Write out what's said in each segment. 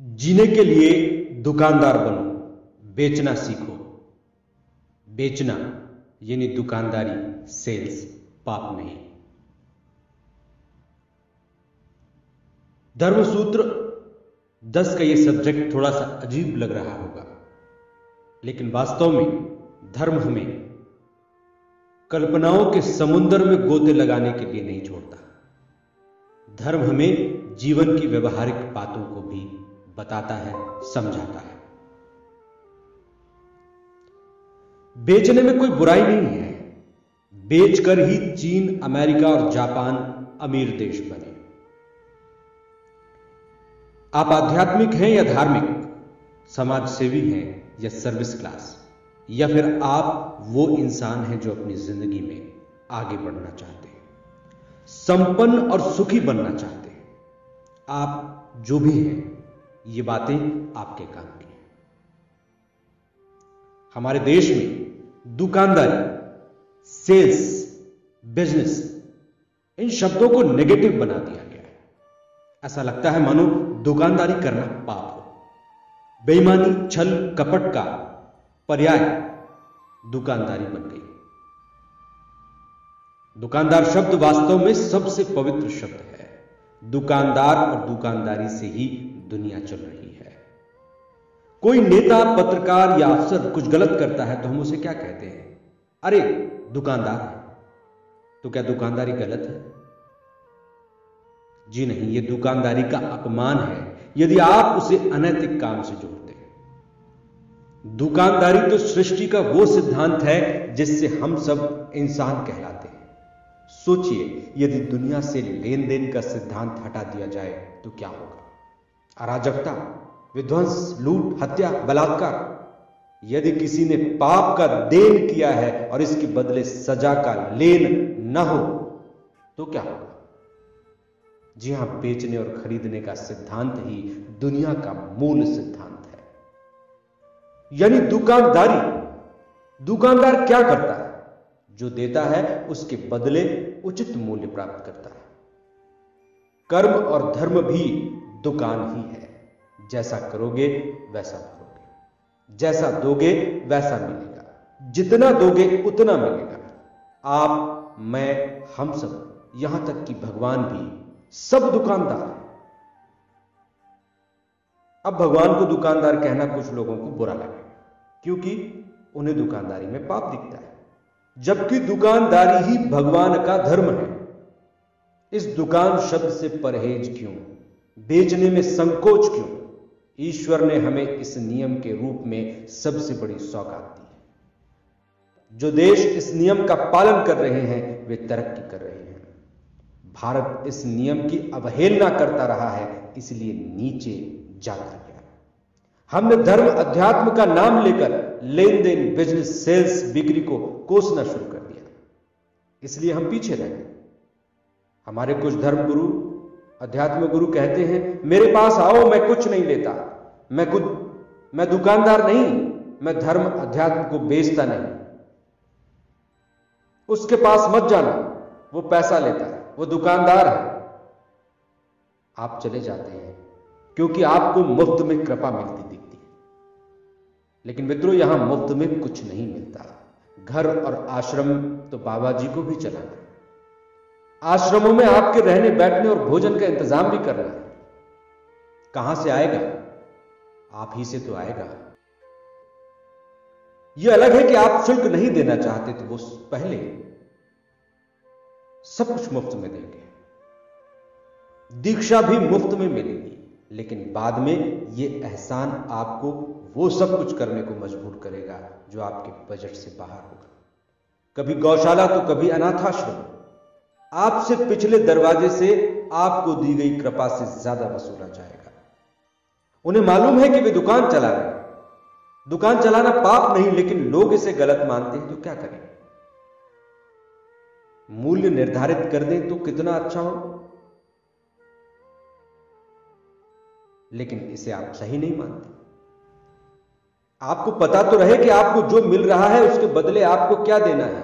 जीने के लिए दुकानदार बनो, बेचना सीखो। बेचना यानी दुकानदारी, सेल्स, पाप नहीं। धर्मसूत्र 10 का यह सब्जेक्ट थोड़ा सा अजीब लग रहा होगा, लेकिन वास्तव में धर्म हमें कल्पनाओं के समुद्र में गोते लगाने के लिए नहीं छोड़ता। धर्म हमें जीवन की व्यवहारिक बातों को भी बताता है, समझाता है। बेचने में कोई बुराई नहीं है। बेचकर ही चीन, अमेरिका और जापान अमीर देश बने। आप आध्यात्मिक हैं या धार्मिक, समाज सेवी हैं या सर्विस क्लास, या फिर आप वो इंसान हैं जो अपनी जिंदगी में आगे बढ़ना चाहते हैं, संपन्न और सुखी बनना चाहते हैं। आप जो भी हैं, ये बातें आपके काम की हैं। हमारे देश में दुकानदारी, सेल्स, बिजनेस, इन शब्दों को नेगेटिव बना दिया गया है। ऐसा लगता है मानो दुकानदारी करना पाप हो। बेईमानी, छल, कपट का पर्याय दुकानदारी बन गई। दुकानदार शब्द वास्तव में सबसे पवित्र शब्द है। दुकानदार और दुकानदारी से ही दुनिया चल रही है। कोई नेता, पत्रकार या अफसर कुछ गलत करता है तो हम उसे क्या कहते हैं? अरे दुकानदार है। तो क्या दुकानदारी गलत है? जी नहीं, यह दुकानदारी का अपमान है यदि आप उसे अनैतिक काम से जोड़ते हैं। दुकानदारी तो सृष्टि का वो सिद्धांत है जिससे हम सब इंसान कहलाते हैं। सोचिए, यदि दुनिया से लेन देन का सिद्धांत हटा दिया जाए तो क्या होगा? अराजकता, विध्वंस, लूट, हत्या, बलात्कार। यदि किसी ने पाप का देन किया है और इसके बदले सजा का लेन न हो तो क्या होगा? जी हां, बेचने और खरीदने का सिद्धांत ही दुनिया का मूल सिद्धांत है। यानी दुकानदार क्या करता है? जो देता है उसके बदले उचित मूल्य प्राप्त करता है। कर्म और धर्म भी दुकान ही है। जैसा करोगे वैसा भरोगे, जैसा दोगे वैसा मिलेगा, जितना दोगे उतना मिलेगा। आप, मैं, हम सब, यहां तक कि भगवान भी, सब दुकानदार हैं। अब भगवान को दुकानदार कहना कुछ लोगों को बुरा लगेगा, क्योंकि उन्हें दुकानदारी में पाप दिखता है, जबकि दुकानदारी ही भगवान का धर्म है। इस दुकान शब्द से परहेज क्यों? बेचने में संकोच क्यों? ईश्वर ने हमें इस नियम के रूप में सबसे बड़ी सौगात दी है। जो देश इस नियम का पालन कर रहे हैं वे तरक्की कर रहे हैं। भारत इस नियम की अवहेलना करता रहा है, इसलिए नीचे जाता गया। हमने धर्म, अध्यात्म का नाम लेकर लेन देन, बिजनेस, सेल्स, बिक्री को कोसना शुरू कर दिया, इसलिए हम पीछे रह गए। हमारे कुछ धर्म गुरु, अध्यात्म गुरु कहते हैं, मेरे पास आओ, मैं कुछ नहीं लेता, मैं दुकानदार नहीं, मैं धर्म अध्यात्म को बेचता नहीं। उसके पास मत जाना, वो पैसा लेता है, वो दुकानदार है। आप चले जाते हैं क्योंकि आपको मुफ्त में कृपा मिलती दिखती है। लेकिन मित्रों, यहां मुफ्त में कुछ नहीं मिलता। घर और आश्रम तो बाबा जी को भी चलाना है। आश्रमों में आपके रहने, बैठने और भोजन का इंतजाम भी करना है। कहां से आएगा? आप ही से तो आएगा। यह अलग है कि आप शुल्क नहीं देना चाहते तो वो पहले सब कुछ मुफ्त में देंगे। दीक्षा भी मुफ्त में मिलेगी, लेकिन बाद में यह एहसान आपको वो सब कुछ करने को मजबूर करेगा जो आपके बजट से बाहर होगा। कभी गौशाला तो कभी अनाथाश्रम। आपसे पिछले दरवाजे से आपको दी गई कृपा से ज्यादा वसूला जाएगा। उन्हें मालूम है कि वे दुकान चला रहे हैं। दुकान चलाना पाप नहीं, लेकिन लोग इसे गलत मानते हैं तो क्या करें? मूल्य निर्धारित कर दें तो कितना अच्छा हो, लेकिन इसे आप सही नहीं मानते। आपको पता तो रहे कि आपको जो मिल रहा है उसके बदले आपको क्या देना है,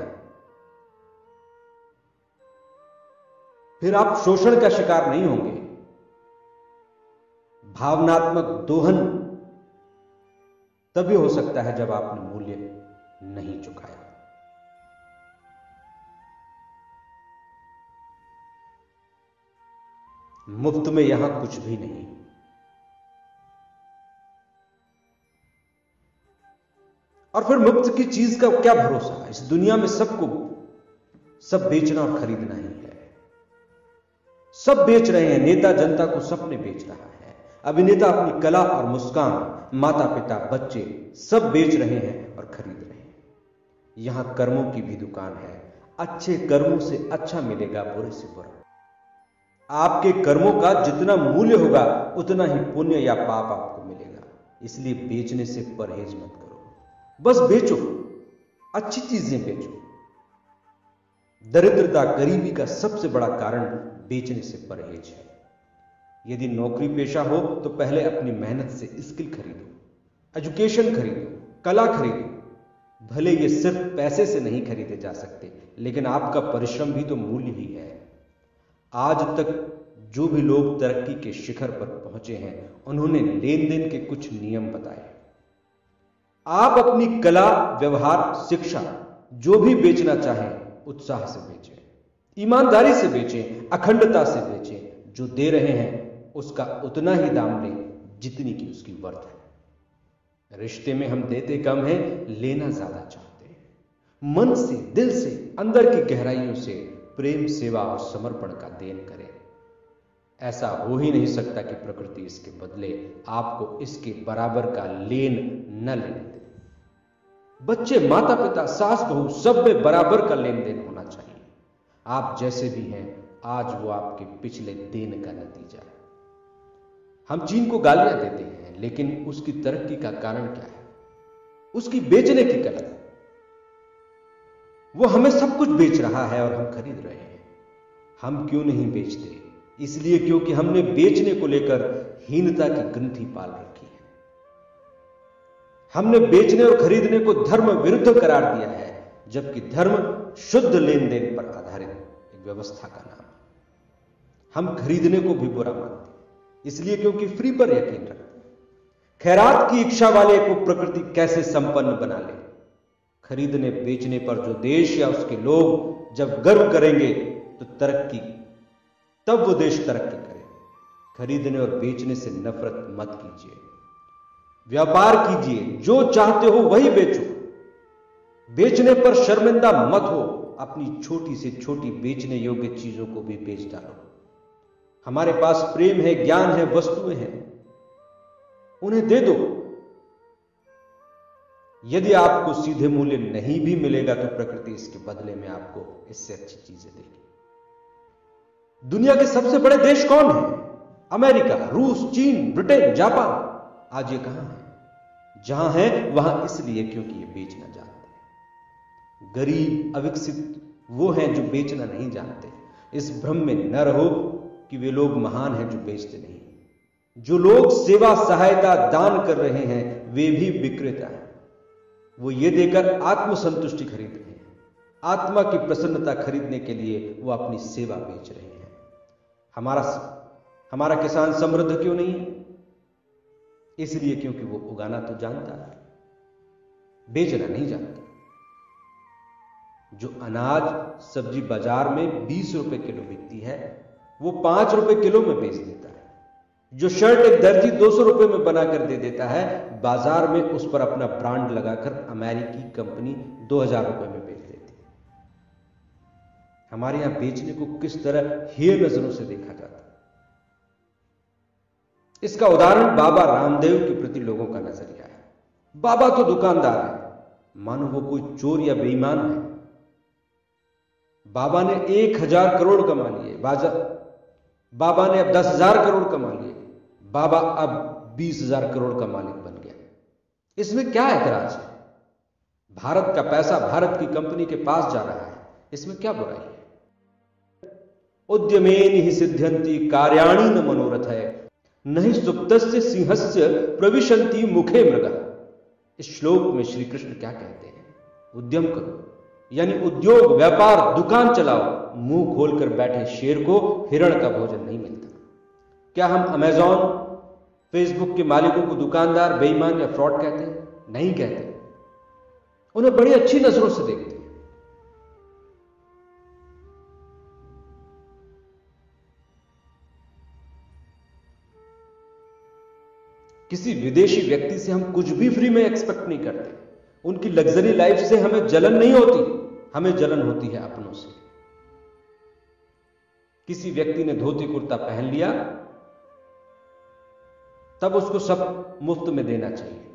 फिर आप शोषण का शिकार नहीं होंगे। भावनात्मक दोहन तभी हो सकता है जब आपने मूल्य नहीं चुकाया। मुफ्त में यहां कुछ भी नहीं। और फिर मुफ्त की चीज का क्या भरोसा? इस दुनिया में सबको सब बेचना और खरीदना ही है। सब बेच रहे हैं, नेता जनता को सबने बेच रहा है। अभिनेता अपनी कला और मुस्कान, माता पिता बच्चे सब बेच रहे हैं और खरीद रहे हैं। यहां कर्मों की भी दुकान है। अच्छे कर्मों से अच्छा मिलेगा, बुरे से बुरा। आपके कर्मों का जितना मूल्य होगा उतना ही पुण्य या पाप आपको मिलेगा। इसलिए बेचने से परहेज मत करो। बस बेचो, अच्छी चीजें बेचो। दरिद्रता, गरीबी का सबसे बड़ा कारण बेचने से परहेज है। यदि नौकरी पेशा हो तो पहले अपनी मेहनत से स्किल खरीदो, एजुकेशन खरीदो, कला खरीदो। भले ये सिर्फ पैसे से नहीं खरीदे जा सकते, लेकिन आपका परिश्रम भी तो मूल्य ही है। आज तक जो भी लोग तरक्की के शिखर पर पहुंचे हैं, उन्होंने लेन देन के कुछ नियम बताए। आप अपनी कला, व्यवहार, शिक्षा जो भी बेचना चाहें, उत्साह से बेचें, ईमानदारी से बेचें, अखंडता से बेचें। जो दे रहे हैं उसका उतना ही दाम लें जितनी की उसकी वर्थ है। रिश्ते में हम देते कम है, लेना ज्यादा चाहते हैं। मन से, दिल से, अंदर की गहराइयों से प्रेम, सेवा और समर्पण का देन करें। ऐसा हो ही नहीं सकता कि प्रकृति इसके बदले आपको इसके बराबर का लेन न लेने दे। बच्चे, माता पिता, सास बहू, सब में बराबर का लेन देन होना चाहिए। आप जैसे भी हैं, आज वो आपके पिछले देन का नतीजा है। हम चीन को गालियां देते हैं, लेकिन उसकी तरक्की का कारण क्या है? उसकी बेचने की कला। वो हमें सब कुछ बेच रहा है और हम खरीद रहे हैं। हम क्यों नहीं बेचते? इसलिए क्योंकि हमने बेचने को लेकर हीनता की ग्रंथि पाल रखी है। हमने बेचने और खरीदने को धर्म विरुद्ध करार दिया है, जबकि धर्म शुद्ध लेन देन पर आधारित एक व्यवस्था का नाम है। हम खरीदने को भी बुरा मानते हैं, इसलिए क्योंकि फ्री पर यकीन रखते हैं। खैरात की इच्छा वाले को प्रकृति कैसे संपन्न बना ले। खरीदने बेचने पर जो देश या उसके लोग जब गर्व करेंगे तो तब वो देश तरक्की करे। खरीदने और बेचने से नफरत मत कीजिए, व्यापार कीजिए। जो चाहते हो वही बेचो। बेचने पर शर्मिंदा मत हो। अपनी छोटी से छोटी बेचने योग्य चीजों को भी बेच डालो। हमारे पास प्रेम है, ज्ञान है, वस्तुएं हैं, उन्हें दे दो। यदि आपको सीधे मूल्य नहीं भी मिलेगा तो प्रकृति इसके बदले में आपको इससे अच्छी चीजें देगी। दुनिया के सबसे बड़े देश कौन है? अमेरिका, रूस, चीन, ब्रिटेन, जापान। आज ये कहां है? जहां है वहां इसलिए क्योंकि ये बेचना जानते हैं। गरीब, अविकसित वो हैं जो बेचना नहीं जानते। इस भ्रम में न रहो कि वे लोग महान हैं जो बेचते नहीं। जो लोग सेवा, सहायता, दान कर रहे हैं, वे भी विक्रेता हैं। वो ये देकर आत्मसंतुष्टि खरीद रहे हैं। आत्मा की प्रसन्नता खरीदने के लिए वो अपनी सेवा बेच रहे हैं। हमारा किसान समृद्ध क्यों नहीं है? इसलिए क्योंकि वो उगाना तो जानता है, बेचना नहीं जानता। जो अनाज, सब्जी बाजार में 20 रुपए किलो बिकती है, वो 5 रुपए किलो में बेच देता है। जो शर्ट एक दर्जी 200 रुपए में बनाकर दे देता है, बाजार में उस पर अपना ब्रांड लगाकर अमेरिकी कंपनी 2000 रुपए में बेच देती है। हमारे यहां बेचने को किस तरह हेय नजरों से देखा जाता है। इसका उदाहरण बाबा रामदेव के प्रति लोगों का नजरिया है। बाबा तो दुकानदार है, मानो वो कोई चोर या बेईमान है। बाबा ने 1000 करोड़ कमा लिए, बाबा ने अब 10,000 करोड़ कमा लिए, बाबा अब 20,000 करोड़ का मालिक बन गया। इसमें क्या ऐतराज है? भारत का पैसा भारत की कंपनी के पास जा रहा है, इसमें क्या बुराई है? उद्यमेन ही सिद्ध्यंति कार्याणि न मनोरथय नहीं सुप्तस्य सिंहस्य प्रविशन्ति मुखे मृगा। इस श्लोक में श्री कृष्ण क्या कहते हैं? उद्यम करो, यानी उद्योग, व्यापार, दुकान चलाओ। मुंह खोलकर बैठे शेर को हिरण का भोजन नहीं मिलता। क्या हम अमेज़न फेसबुक के मालिकों को दुकानदार, बेईमान या फ्रॉड कहते हैं? नहीं कहते। उन्हें बड़ी अच्छी नजरों से देखते हैं। किसी विदेशी व्यक्ति से हम कुछ भी फ्री में एक्सपेक्ट नहीं करते। उनकी लग्जरी लाइफ से हमें जलन नहीं होती, हमें जलन होती है अपनों से। किसी व्यक्ति ने धोती कुर्ता पहन लिया, तब उसको सब मुफ्त में देना चाहिए।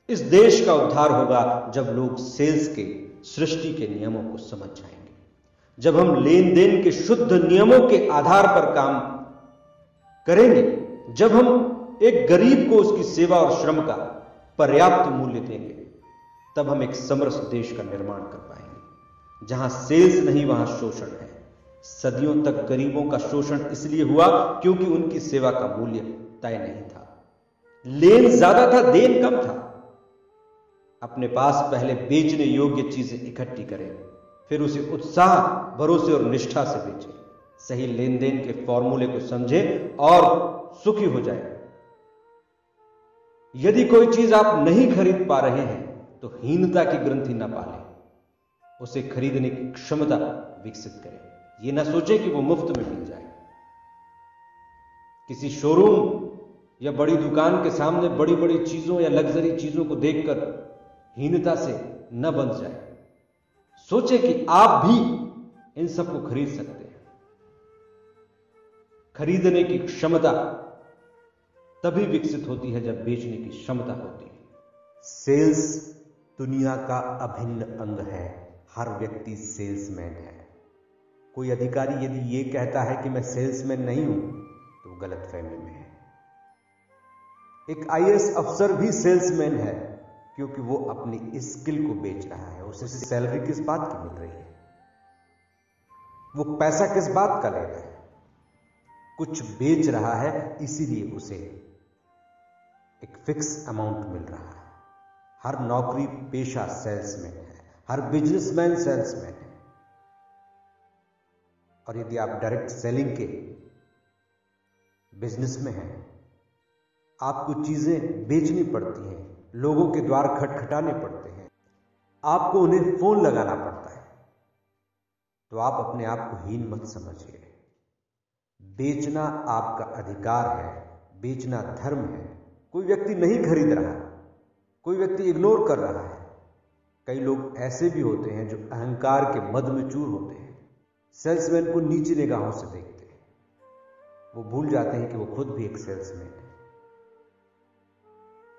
इस देश का उद्धार होगा जब लोग सेल्स के, सृष्टि के नियमों को समझ जाएंगे, जब हम लेन देन के शुद्ध नियमों के आधार पर काम करेंगे, जब हम एक गरीब को उसकी सेवा और श्रम का पर्याप्त मूल्य देंगे, तब हम एक समरस देश का निर्माण कर पाएंगे। जहां सेल्स नहीं वहां शोषण है। सदियों तक गरीबों का शोषण इसलिए हुआ क्योंकि उनकी सेवा का मूल्य तय नहीं था। लेन ज्यादा था, देन कम था। अपने पास पहले बेचने योग्य चीजें इकट्ठी करें, फिर उसे उत्साह, भरोसे और निष्ठा से बेचें। सही लेन देन के फॉर्मूले को समझें और सुखी हो जाए। यदि कोई चीज आप नहीं खरीद पा रहे हैं तो हीनता की ग्रंथि न पालें, उसे खरीदने की क्षमता विकसित करें। यह ना सोचें कि वो मुफ्त में मिल जाए। किसी शोरूम या बड़ी दुकान के सामने बड़ी बड़ी चीजों या लग्जरी चीजों को देखकर हीनता से न बंध जाए। सोचें कि आप भी इन सबको खरीद सकते हैं। खरीदने की क्षमता तभी विकसित होती है जब बेचने की क्षमता होती है। सेल्स दुनिया का अभिन्न अंग है। हर व्यक्ति सेल्समैन है। कोई अधिकारी यदि यह कहता है कि मैं सेल्समैन नहीं हूं तो गलतफहमी में है। एक आईएएस अफसर भी सेल्समैन है, क्योंकि वो अपनी स्किल को बेच रहा है। उसे सैलरी किस बात की मिल रही है? वो पैसा किस बात का ले रहा है? कुछ बेच रहा है, इसीलिए उसे एक फिक्स अमाउंट मिल रहा है। हर नौकरी पेशा सेल्समैन है, हर बिजनेसमैन सेल्समैन है। और यदि आप डायरेक्ट सेलिंग के बिजनेस में हैं, आपको चीजें बेचनी पड़ती हैं, लोगों के द्वार खटखटाने पड़ते हैं, आपको उन्हें फोन लगाना पड़ता है, तो आप अपने आप को हीन मत समझिए। बेचना आपका अधिकार है, बेचना धर्म है। कोई व्यक्ति नहीं खरीद रहा, कोई व्यक्ति इग्नोर कर रहा है। कई लोग ऐसे भी होते हैं जो अहंकार के मद में चूर होते हैं, सेल्समैन को नीची निगाहों से देखते हैं। वो भूल जाते हैं कि वो खुद भी एक सेल्समैन है।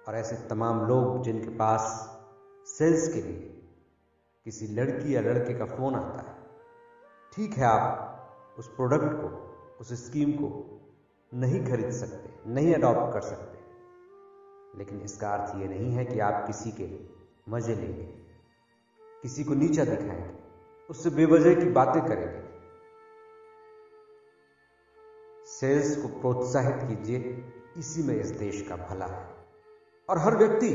और ऐसे तमाम लोग जिनके पास सेल्स के लिए किसी लड़की या लड़के का फोन आता है, ठीक है, आप उस प्रोडक्ट को, उस स्कीम को नहीं खरीद सकते, नहीं अडॉप्ट कर सकते, लेकिन इसका अर्थ यह नहीं है कि आप किसी के मजे लेंगे, किसी को नीचा दिखाएंगे, उससे बेवजह की बातें करेंगे। सेल्स को प्रोत्साहित कीजिए, इसी में इस देश का भला है। और हर व्यक्ति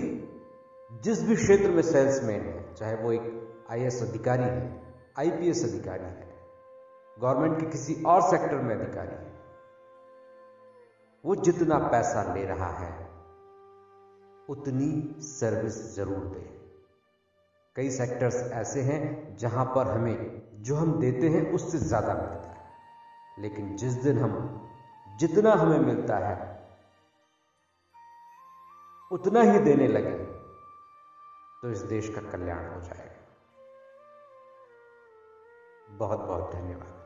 जिस भी क्षेत्र में सेल्समैन है, चाहे वो एक आईएएस अधिकारी है, आईपीएस अधिकारी है, गवर्नमेंट के किसी और सेक्टर में अधिकारी है, वो जितना पैसा ले रहा है उतनी सर्विस जरूर दे। कई सेक्टर्स ऐसे हैं जहां पर हमें जो हम देते हैं उससे ज्यादा मिलता है, लेकिन जिस दिन हम जितना हमें मिलता है उतना ही देने लगे तो इस देश का कल्याण हो जाएगा। बहुत बहुत धन्यवाद।